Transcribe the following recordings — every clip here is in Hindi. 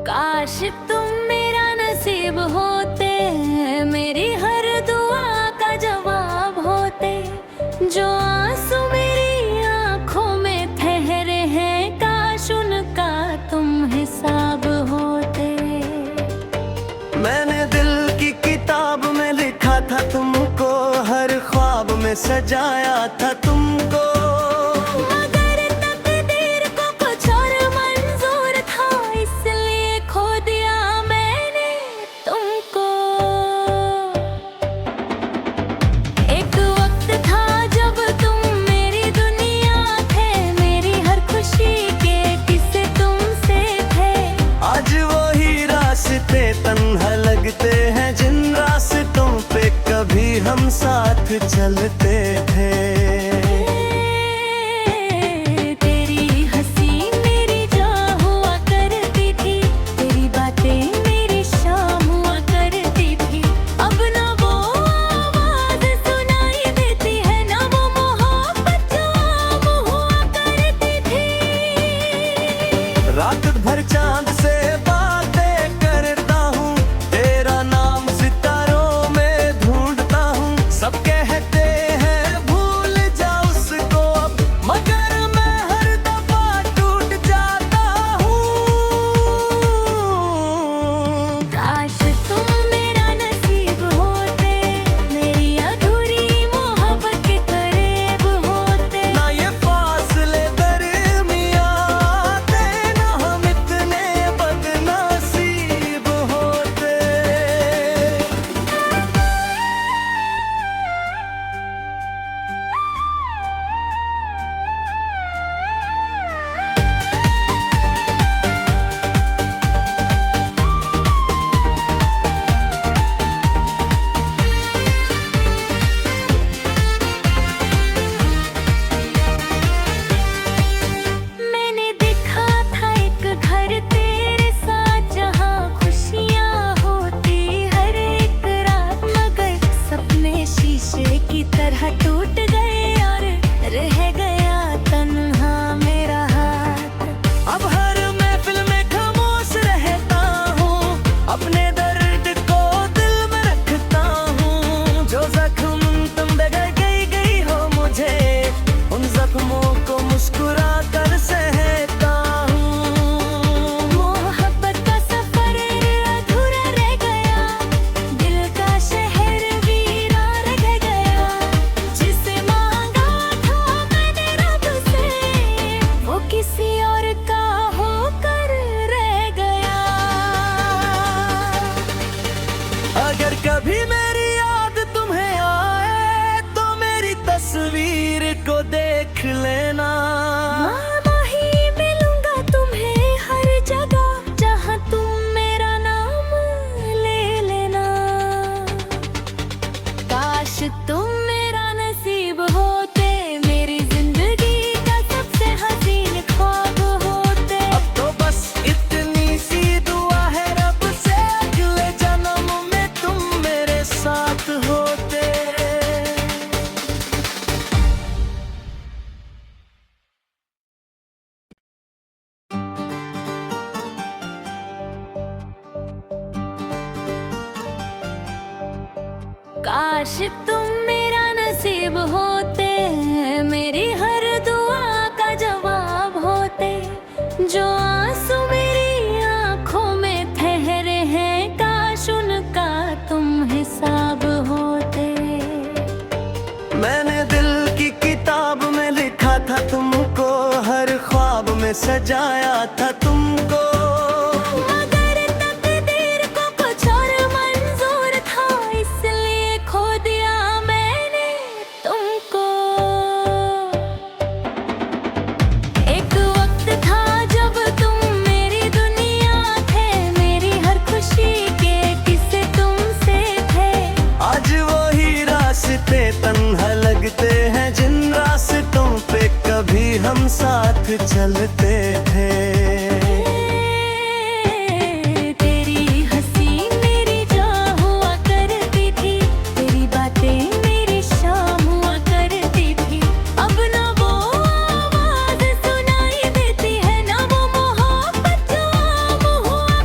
काश तुम मेरा नसीब होते, मेरी हर दुआ का जवाब होते। जो आंसू मेरी आंखों में ठहरे हैं, काश उनका तुम हिसाब होते। मैंने दिल की किताब में लिखा था तुमको, हर ख्वाब में सजाया था तुमको। मगर तकदीर को कुछ और मंजूर था, इसलिए खो दिया मैंने तुमको। एक वक्त था जब तुम मेरी दुनिया थे, मेरी हर खुशी के किस्से तुमसे थे। आज वही रास्ते तन्हा लगते हैं, जिन रास्तों पे कभी हम साथ चलते थे। तेरी हंसी मेरी जान हुआ करती थी, तेरी बातें मेरी शाम हुआ करती थी। अब न वो आवाज सुनाई देती है, न वो मोहब्बत जो आम हुआ करती थी। रात भर चांद से बातें करता हूँ, तेरा नाम सितारों में ढूंढता हूँ। सब कहते हैं भूल जा उसको अब, मगर मैं हर दफा टूट जाता हूँ। काश तुम मेरा नसीब होते, मेरी अधूरी मोहब्बत के करीब होते। ना ये फासले दरमियां आते, ना हम इतने बदनसीब होते। मैंने देखा था एक घर तेरे साथ, जहाँ खुशियाँ होती हर एक रात। मगर सपने शीशे की तरह टूट गए और रह गया तन्हा मेरा हाथ। अब हर महफिल में खामोश रहता हूँ, अपने दर्द को दिल में रखता हूँ। जो जख्म तुम दगा गई हो मुझे, उन जख्मों को मुस्कुरा कर सहता हूँ। मोहब्बत का सफर अधूरा रह गया, दिल का शहर वीरा रह गया। जिसे मांगा था मैंने रब से, वो किसी और का होकर रह गया। अगर कभी मेरी याद तुम्हें आए, तो मेरी तस्वीर को देख लेना। मामा ही मिलूंगा तुम्हें हर जगह, जहाँ तुम मेरा नाम ले लेना। काश तुम मेरा नसीब होते, मेरी जिंदगी का सबसे हसीन ख्वाब होते। अब तो बस इतनी सी दुआ है रब से, अगले जन्म में तुम मेरे साथ होते। काश तुम मेरा नसीब होते, मेरी हर दुआ का जवाब होते। जो आंसू मेरी आंखों में ठहरे हैं, काश उनका तुम हिसाब होते। मैंने दिल की किताब में लिखा था तुमको, हर ख्वाब में सजाया था तुमको। मगर तकदीर को कुछ और मंजूर था, इसलिए खो दिया मैंने तुमको। एक वक्त था जब तुम मेरी दुनिया थे, मेरी हर खुशी के किस्से तुमसे थे। आज वही रास्ते तन्हा लगते हैं, जिन रास्तों पे कभी हम साथ चलते थे। तेरी हंसी मेरी जान हुआ करती थी, तेरी बातें मेरी शाम हुआ करती थी। अब न वो आवाज सुनाई देती है, न वो मोहब्बत जो आम हुआ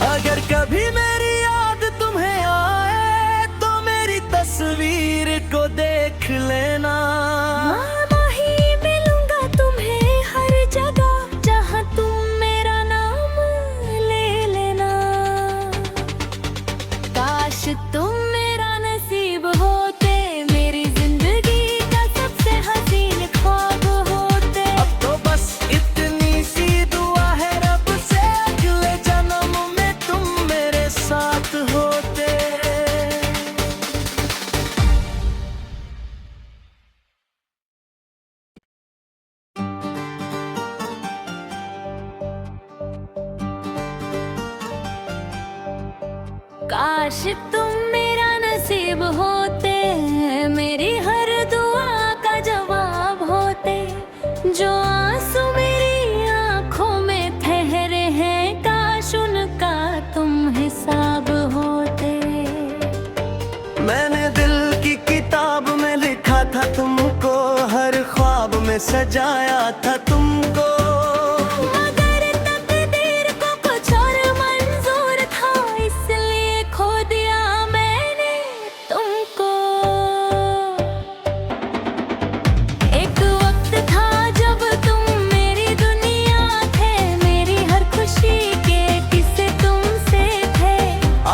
अगर कभी मेरी याद तुम्हें आए तो मेरी तस्वीर को देख लेना। मामा ही मिलूंगा तुम्हें हर जगह जहाँ तुम मेरा नाम ले लेना। काश तुम मेरा नसीब होते, मेरी जिंदगी का सबसे हसीन ख्वाब होते। अब तो बस इतनी सी दुआ है रब से, अगले जन्म में तुम मेरे साथ होते। काश तुम मेरा नसीब होते, मेरी हर दुआ का जवाब होते। जो आंसू मेरी आंखों में ठहरे हैं, काश उनका तुम हिसाब होते। मैंने दिल की किताब में लिखा था तुमको, हर ख्वाब में सजाया था तुमको। मगर तकदीर को कुछ और मंजूर था, इसलिए खो दिया मैंने तुमको। एक वक्त था जब तुम मेरी दुनिया थे, मेरी हर खुशी के किस्से तुमसे थे।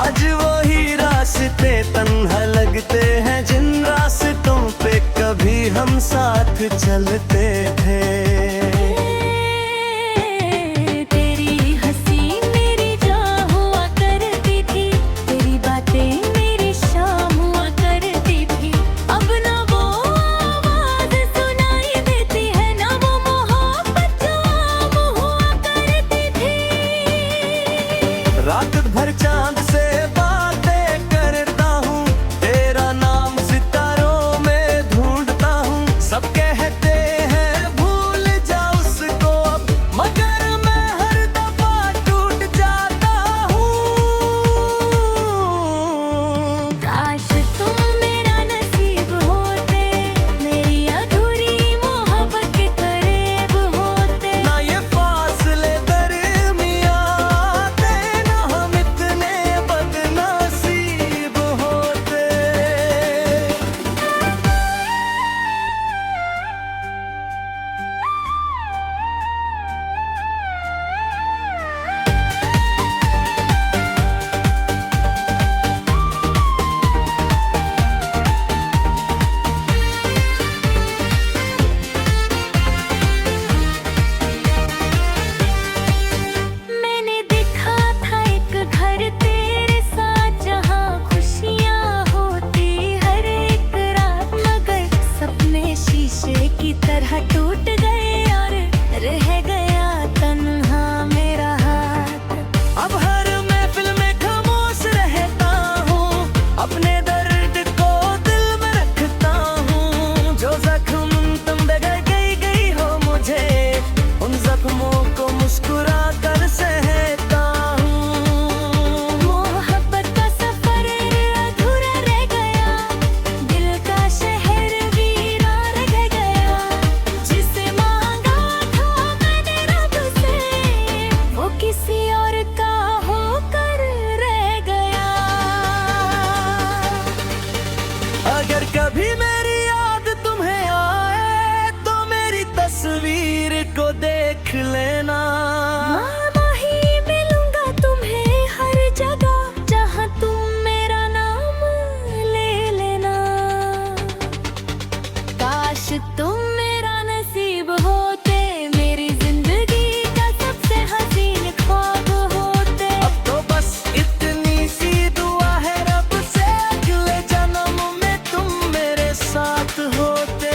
आज वही रास्ते तन्हा लगते हैं, जिन रास्तों पे कभी हम साथ चलते थे। तेरी हंसी मेरी जान हुआ करती थी, तेरी बातें मेरी शाम हुआ करती थी। अब न वो आवाज सुनाई देती है, न वो मोहब्बत जो आम हुआ करती थी। रात भर चांद से बातें करता हूँ, तेरा नाम सितारों में ढूंढता हूँ। सब कहते हैं भूल जा उसको अब, मगर मैं हर दफा टूट जाता हूँ। काश तुम मेरा नसीब होते, मेरी अधूरी मोहब्बत के करीब होते। ना ये फासले दरमियां आते, ना हम इतने बदनसीब होते। मैंने देखा था एक घर तेरे साथ, जहाँ खुशियाँ होती हर एक रात। मगर सपने शीशे की तरह टूट गए और रह गया तन्हा मेरा हाथ। अब हर महफिल में खामोश रहता हूँ, अपने दर्द को दिल में रखता हूँ। जो जख्म तुम दे गई हो मुझे, उन जख्मों को मुस्कुरा कर सहता हूँ। मोहब्बत का सफर अधूरा रह गया, दिल का शहर वीरान रह गया। जिसे मांगा था मैंने रब से, वो किसी और का होकर रह गया। अगर कभी मेरी याद तुम्हें आए तो मेरी तस्वीर को देख लेना। मामा ही मिलूंगा तुम्हें हर जगह जहाँ तुम मेरा नाम ले लेना। काश तुम मेरा नसीब होते, मेरी जिंदगी का सबसे हसीन ख्वाब होते। अब तो बस इतनी सी दुआ है रब से, अगले जन्म में तुम मेरे साथ होते।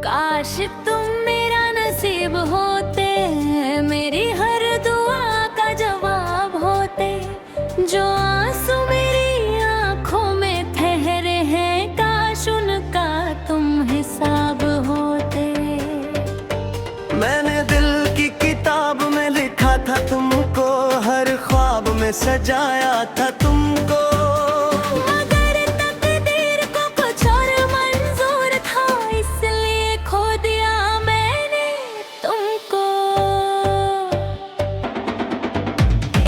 काश तुम मेरा नसीब होते, मेरी हर दुआ का जवाब होते। जो आंसू मेरी आंखों में ठहरे हैं, काश उनका तुम हिसाब होते। मैंने दिल की किताब में लिखा था तुमको, हर ख्वाब में सजाया था तुमको। मगर तकदीर को कुछ और मंजूर था, इसलिए खो दिया मैंने तुमको।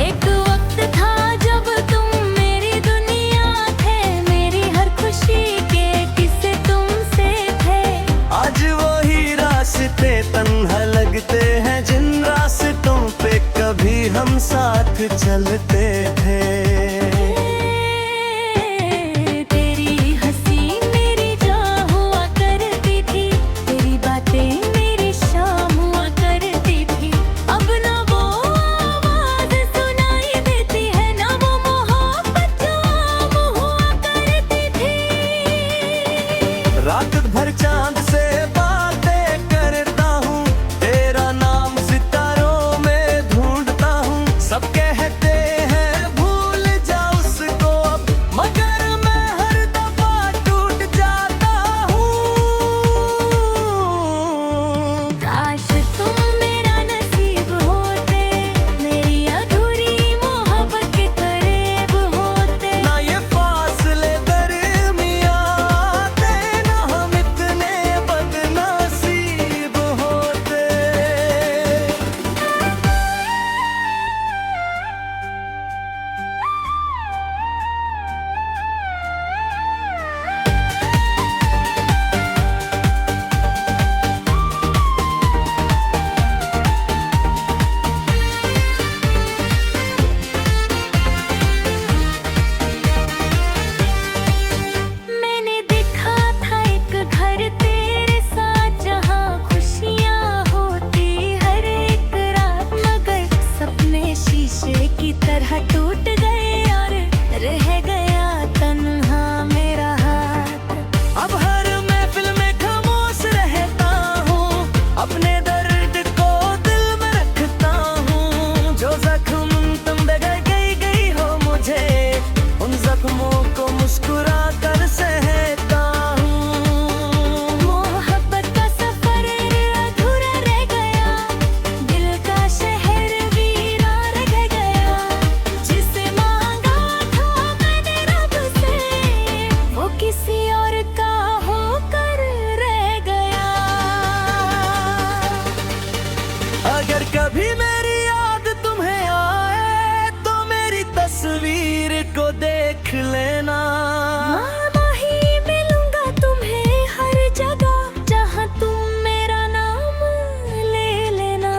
एक वक्त था जब तुम मेरी दुनिया थे, मेरी हर खुशी के किस्से तुमसे थे। आज वही रास्ते तन्हा लगते हैं, जिन रास्तों पे कभी हम साथ चलते थे। तेरी हंसी मेरी जान हुआ करती थी, तेरी बातें मेरी शाम हुआ करती थी। अब ना वो आवाज सुनाई देती है, ना वो मोहब्बत जो आम हुआ करती थी। रात भर चांद से बातें करता हूँ, तेरा नाम सितारों में ढूंढता हूँ। सब कहते हैं भूल जा उसको अब, मगर मैं हर दफा टूट जाता हूँ। काश तुम मेरा नसीब होते, मेरी अधूरी मोहब्बत के करीब होते। ना ये फासले दरमियां आते, ना हम इतने बदनसीब होते। मैंने देखा था एक घर तेरे साथ, जहाँ खुशियाँ होती हर एक रात। मगर सपने शीशे की तरह टूट गए और रह गया तन्हा मेरा हाथ। अब हर महफिल में खामोश रहता हूँ, अपने दर्द को दिल में रखता हूँ। जो जख्म तुम दे गई हो मुझे, उन जख्मों को मुस्कुरा कर सहता हूँ। मोहब्बत का सफर अधूरा रह गया, दिल का शहर वीरा रह गया। जिसे मांगा था मैंने रब से, वो किसी और का होकर रह गया। अगर कभी मेरी याद तुम्हें आए, तो मेरी तस्वीर को देख लेना। मामा ही मिलूंगा तुम्हें हर जगह, जहाँ तुम मेरा नाम ले लेना।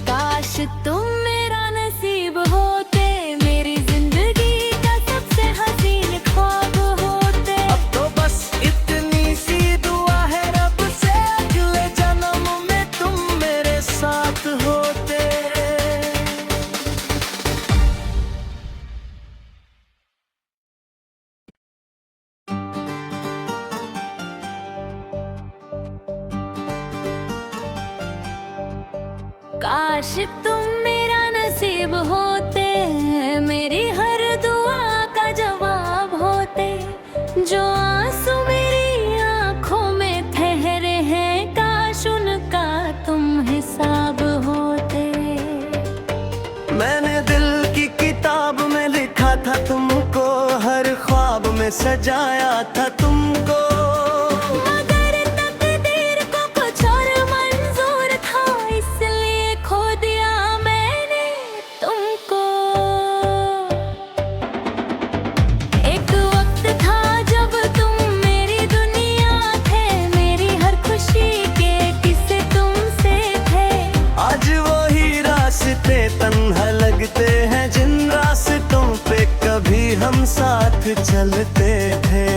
काश तुम मेरा नसीब होते, मेरी जिंदगी का सबसे हसीन ख्वाब होते। अब तो बस इतनी सी दुआ है रब से, अगले जन्म में तुम मेरे साथ होते। काश तुम मेरा नसीब होते, मेरी हर दुआ का जवाब होते। जो आंसू मेरी आंखों में ठहरे हैं, काश उनका तुम हिसाब होते। मैंने दिल की किताब में लिखा था तुमको, हर ख्वाब में सजाया था तुमको। मगर तकदीर को कुछ और मंजूर था, इसलिए खो दिया मैंने तुमको। एक वक्त था जब तुम मेरी दुनिया थे, मेरी हर खुशी के किस्से तुमसे थे। आज वही रास्ते तन्हा लगते हैं, जिन रास्तों पे कभी हम साथ चलते थे।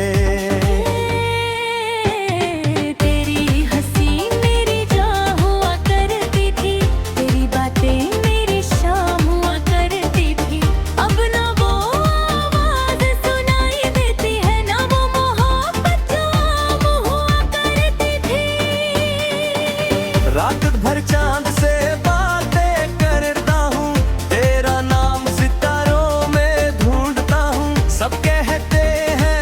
तेरी हंसी मेरी जान हुआ करती थी, तेरी बातें मेरी शाम हुआ करती थी। अब ना वो आवाज सुनाई देती है, ना वो मोहब्बत जो आम हुआ करती थी। रात भर चांद से बातें करता हूँ, तेरा नाम सितारों में ढूंढता हूँ। सब कहते हैं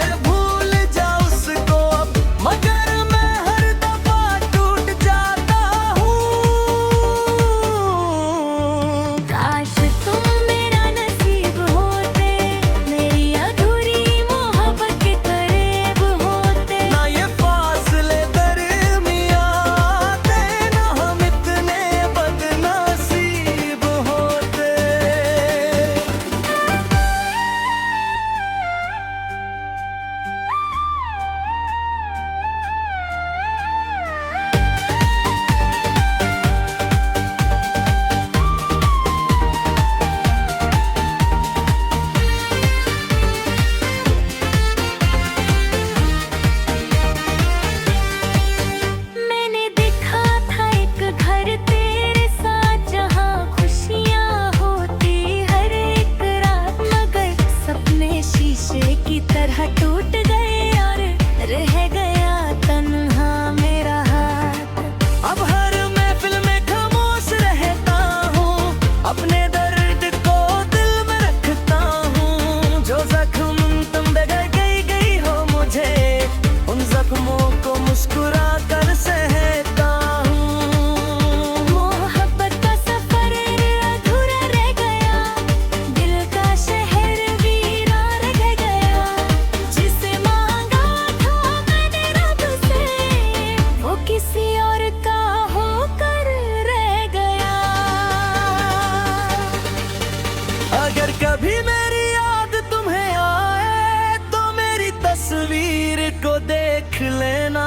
अगर कभी मेरी याद तुम्हें आए तो मेरी तस्वीर को देख लेना।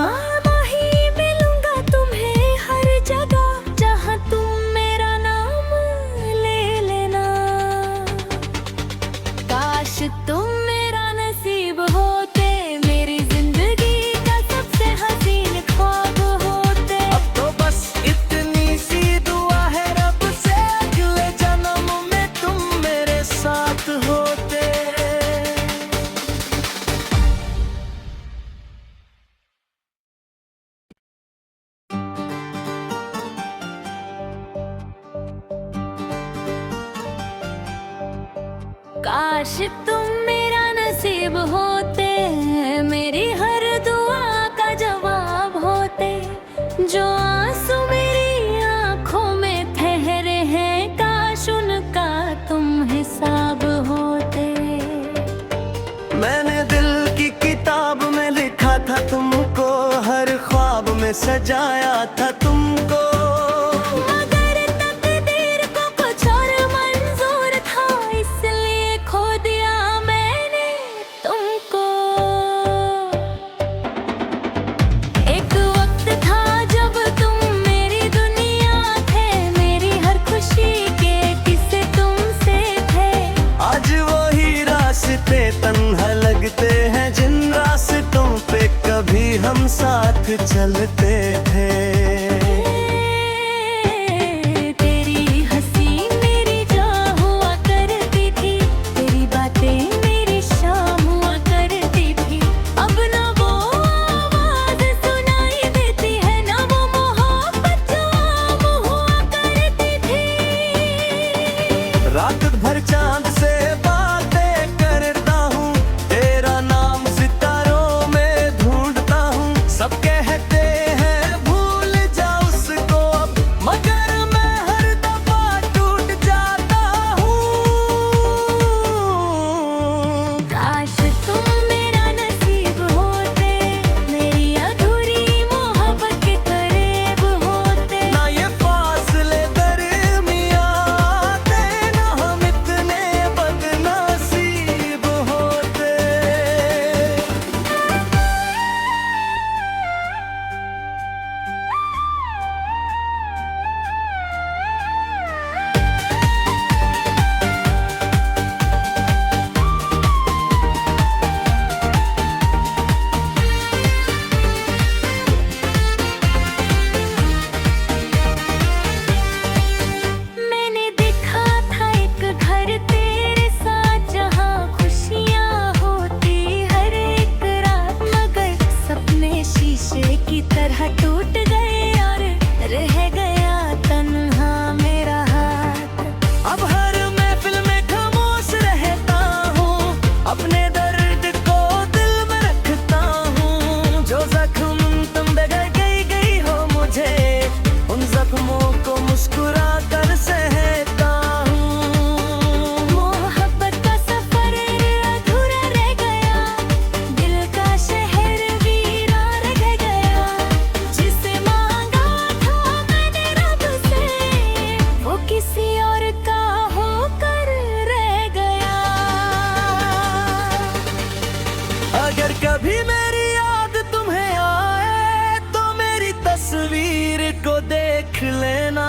मामा ही मिलूंगा तुम्हें हर जगह जहाँ तुम मेरा नाम ले लेना। काश तुम मेरा नसीब होते, मेरी जिंदगी का सबसे हसीन ख्वाब होते। अब तो बस इतनी सी दुआ है रब से, अगले जन्म में तुम मेरे साथ होते। काश तुम मेरा नसीब होते, मेरी हर दुआ का जवाब होते। जो आंसू मेरी आंखों में ठहरे हैं, काश उनका तुम हिसाब होते। मैंने दिल की किताब में लिखा था तुमको, हर ख्वाब में सजाया था तुमको। मगर तकदीर को कुछ और मंजूर था, इसलिए खो दिया मैंने तुमको। एक वक्त था जब तुम मेरी दुनिया थे, मेरी हर खुशी के किस्से तुमसे थे। आज वही रास्ते तन्हा लगते हैं, जिन रास्तों पे कभी हम साथ चलते थे। तेरी हंसी मेरी जान हुआ करती थी, तेरी बातें मेरी शाम हुआ करती थी। अब ना वो आवाज सुनाई देती है, ना वो मोहब्बत जो आम हुआ करती थी। रात भर चांद से बातें करता हूँ, तेरा नाम सितारों में ढूंढता हूँ। सब कहते हैं भूल जा उसको अब, मगर मैं हर दफा टूट जाता हूँ। काश तुम मेरा नसीब होते, मेरी अधूरी मोहब्बत के करीब होते। ना ये फासले दरमियां आते, ना हम इतने बदनसीब होते। मैंने देखा था एक घर तेरे साथ, जहाँ खुशियाँ होती हर एक रात। मगर सपने शीशे की तरह टूट गए और रह गया तन्हा मेरा हाथ। अब हर महफिल में खामोश रहता हूँ, अपने दर्द को दिल में रखता हूँ। जो जख्म तुम दे गई हो मुझे, उन जख्मों को मुस्कुरा कर सहता हूँ। मोहब्बत का सफर अधूरा रह गया, दिल का शहर वीरा रह गया। जिसे मांगा था मैंने रब से, वो किसी और का होकर रह गया। अगर कभी मेरी याद तुम्हें आए तो मेरी तस्वीर को देख लेना।